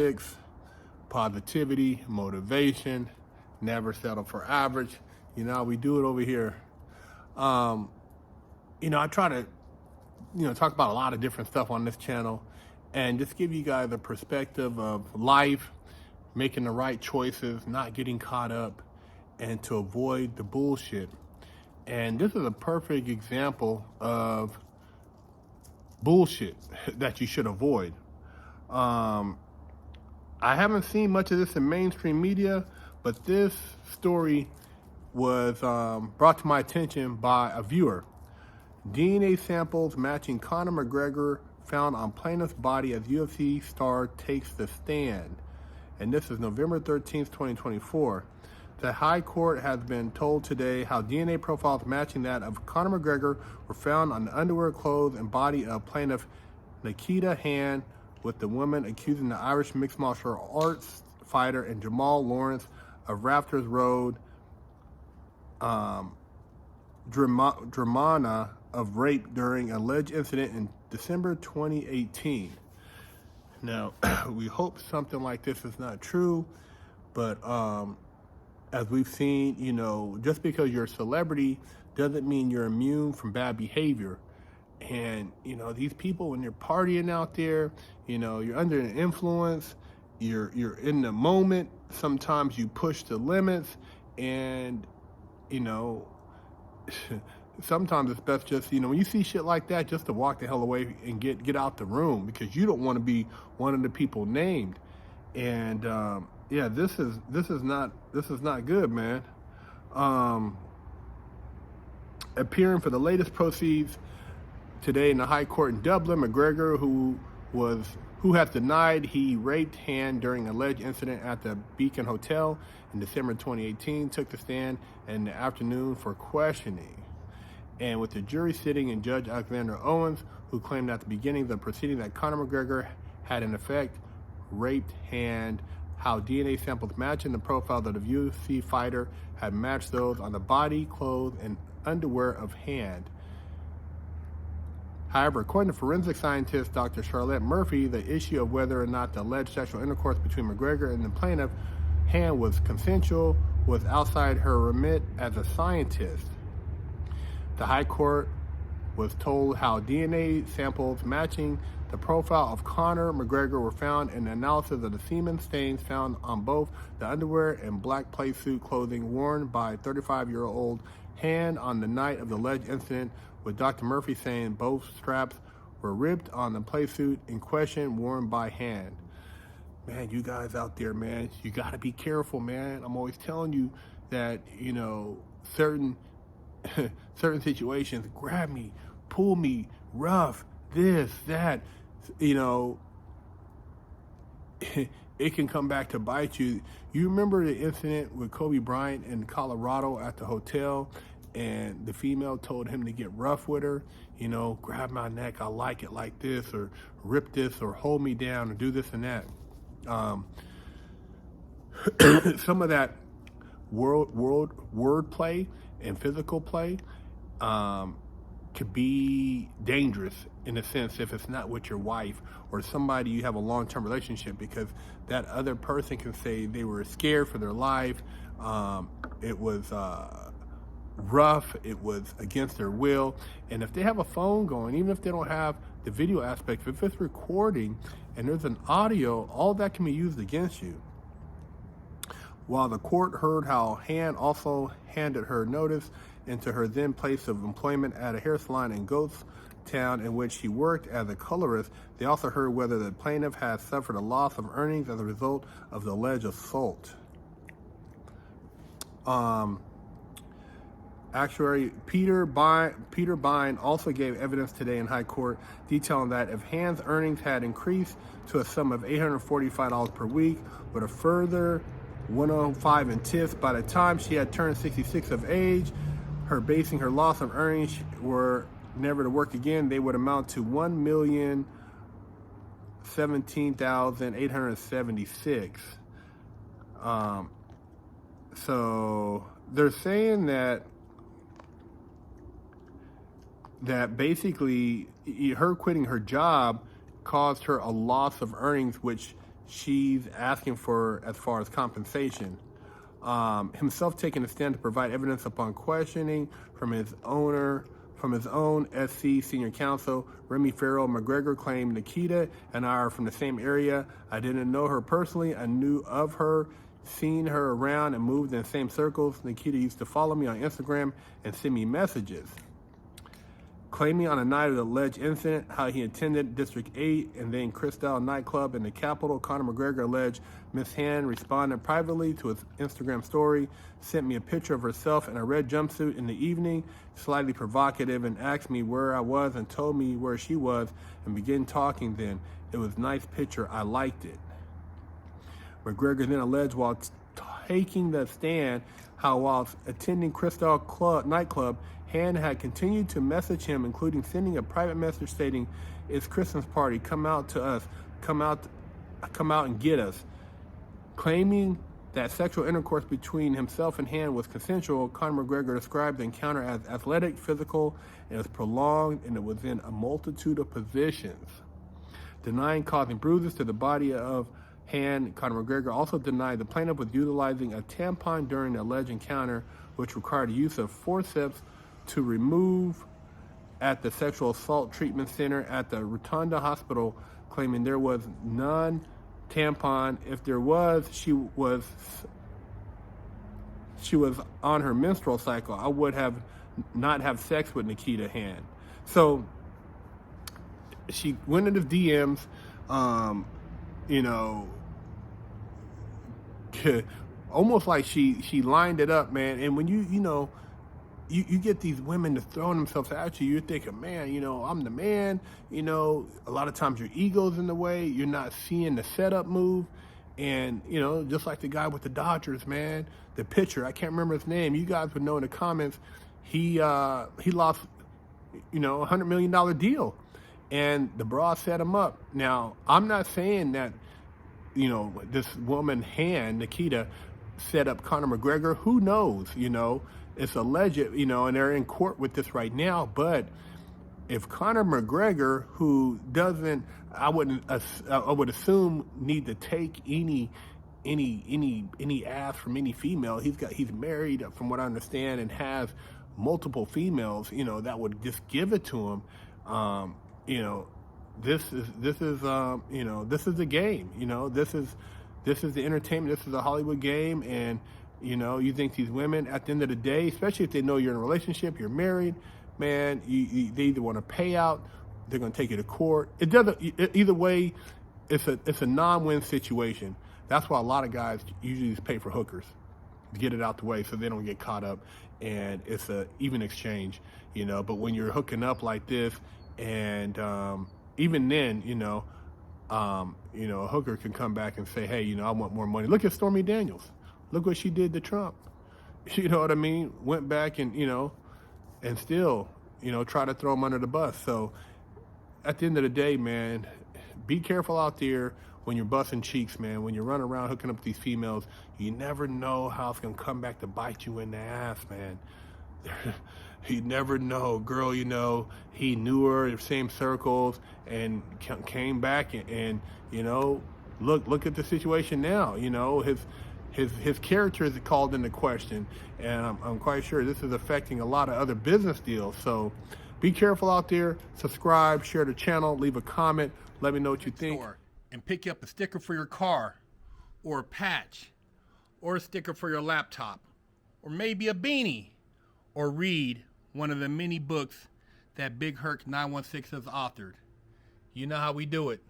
ethics, positivity, motivation, never settle for average. You know, we do it over here. Um, I try to, talk about a lot of different stuff on this channel and just give you guys a perspective of life, making the right choices, not getting caught up, and to avoid the bullshit. And this is a perfect example of bullshit that you should avoid. Um, I haven't seen much of this in mainstream media, but this story was brought to my attention by a viewer. DNA samples matching Conor McGregor found on plaintiff's body as UFC star takes the stand. And this is November 13th, 2024. The High Court has been told today how DNA profiles matching that of Conor McGregor were found on the underwear, clothes, and body of plaintiff Nikita Hand, with the woman accusing the Irish mixed martial arts fighter and Jamal Lawrence of Rafters Road, Dramana, of rape during an alleged incident in December 2018. Now, we hope something like this is not true, but as we've seen, just because you're a celebrity doesn't mean you're immune from bad behavior. And, these people, when you're partying out there, you're under an influence, you're in the moment. Sometimes you push the limits, and, sometimes it's best just, when you see shit like that, just to walk the hell away and get out the room, because you don't want to be one of the people named. And yeah, this is not good, man. Appearing for the latest proceeds today in the High Court in Dublin, McGregor, who has denied he raped Hand during an alleged incident at the Beacon Hotel in December 2018, took the stand in the afternoon for questioning. And with the jury sitting and Judge Alexander Owens, who claimed at the beginning of the proceeding that Conor McGregor had in effect raped Hand, how DNA samples matching the profile of the UFC fighter had matched those on the body, clothes, and underwear of Hand. However, according to forensic scientist Dr. Charlotte Murphy, the issue of whether or not the alleged sexual intercourse between McGregor and the plaintiff Hand was consensual was outside her remit as a scientist. The High Court was told how DNA samples matching the profile of Conor McGregor were found in the analysis of the semen stains found on both the underwear and black playsuit clothing worn by 35-year-old Hand on the night of the alleged incident, with Dr. Murphy saying both straps were ripped on the playsuit in question worn by Hand. Man, you guys out there, man, you got to be careful, man. I'm always telling you that, certain situations, grab me, pull me, rough, this, that, it can come back to bite you. You remember the incident with Kobe Bryant in Colorado at the hotel, and the female told him to get rough with her, grab my neck, I like it like this, or rip this, or hold me down, or do this and that. Some of that word play and physical play could be dangerous in a sense if it's not with your wife or somebody you have a long-term relationship, because that other person can say they were scared for their life, it was rough, it was against their will. And if they have a phone going, even if they don't have the video aspect, if it's recording and there's an audio, all that can be used against you. While the court heard how Hand also handed her notice into her then place of employment at a hair salon in Ghost Town in which she worked as a colorist, they also heard whether the plaintiff had suffered a loss of earnings as a result of the alleged assault. Actuary Peter Bine also gave evidence today in High Court detailing that if Hand's earnings had increased to a sum of $845 per week, with a further $105 in tips by the time she had turned 66 of age, her basing her loss of earnings were never to work again, they would amount to $1,017,876. So they're saying that basically her quitting her job caused her a loss of earnings, which she's asking for as far as compensation. Himself taking a stand to provide evidence upon questioning from his own SC senior counsel, Remy Farrell. McGregor claimed Nikita and I are from the same area. I didn't know her personally. I knew of her, seen her around, and moved in the same circles. Nikita used to follow me on Instagram and send me messages. Claiming on a night of the alleged incident how he attended District 8 and then Cristal nightclub in the capital, Conor McGregor alleged Miss Han responded privately to his Instagram story, sent me a picture of herself in a red jumpsuit in the evening, slightly provocative, and asked me where I was and told me where she was and began talking then. It was a nice picture. I liked it. McGregor then alleged while taking the stand how while attending Cristal nightclub, Han had continued to message him, including sending a private message stating, "It's Christmas party. Come out to us. Come out and get us." Claiming that sexual intercourse between himself and Han was consensual, Conor McGregor described the encounter as athletic, physical, and it was prolonged, and it was in a multitude of positions. Denying causing bruises to the body of Han, Conor McGregor also denied the plaintiff was utilizing a tampon during the alleged encounter, which required the use of forceps to remove at the sexual assault treatment center at the Rotunda Hospital, claiming there was none tampon. If there was, she was on her menstrual cycle. I would not have sex with Nikita Han. So she went into DMs, almost like she lined it up, man. And when you get these women to throwing themselves at you, you're thinking, man, I'm the man. A lot of times your ego's in the way. You're not seeing the setup move. And, just like the guy with the Dodgers, man, the pitcher, I can't remember his name. You guys would know in the comments, he lost, $100 million deal. And the bra set him up. Now, I'm not saying that, this woman, Han, Nikita, set up Conor McGregor. Who knows, It's alleged, and they're in court with this right now. But if Conor McGregor, who doesn't, I would assume, need to take any ass from any female. He's married, from what I understand, and has multiple females, that would just give it to him. This is the game. This is the entertainment. This is a Hollywood game, and you think these women, at the end of the day, especially if they know you're in a relationship, you're married, man, they either want to pay out, they're going to take you to court. It doesn't. Either way, it's a non-win situation. That's why a lot of guys usually just pay for hookers to get it out the way, so they don't get caught up, and it's a even exchange, But when you're hooking up like this, and even then, a hooker can come back and say, hey, I want more money. Look at Stormy Daniels. Look what she did to Trump. You know what I mean? Went back and, and still, try to throw him under the bus. So at the end of the day, man, be careful out there when you're busting cheeks, man. When you're running around hooking up with these females, you never know how it's going to come back to bite you in the ass, man. You never know. Girl, he knew her, the same circles, and came back and look at the situation now. His character is called into question, and I'm quite sure this is affecting a lot of other business deals. So be careful out there. Subscribe, share the channel, leave a comment, let me know what you think. And pick up a sticker for your car, or a patch, or a sticker for your laptop, or maybe a beanie, or read one of the many books that Big Herc 916 has authored. You know how we do it.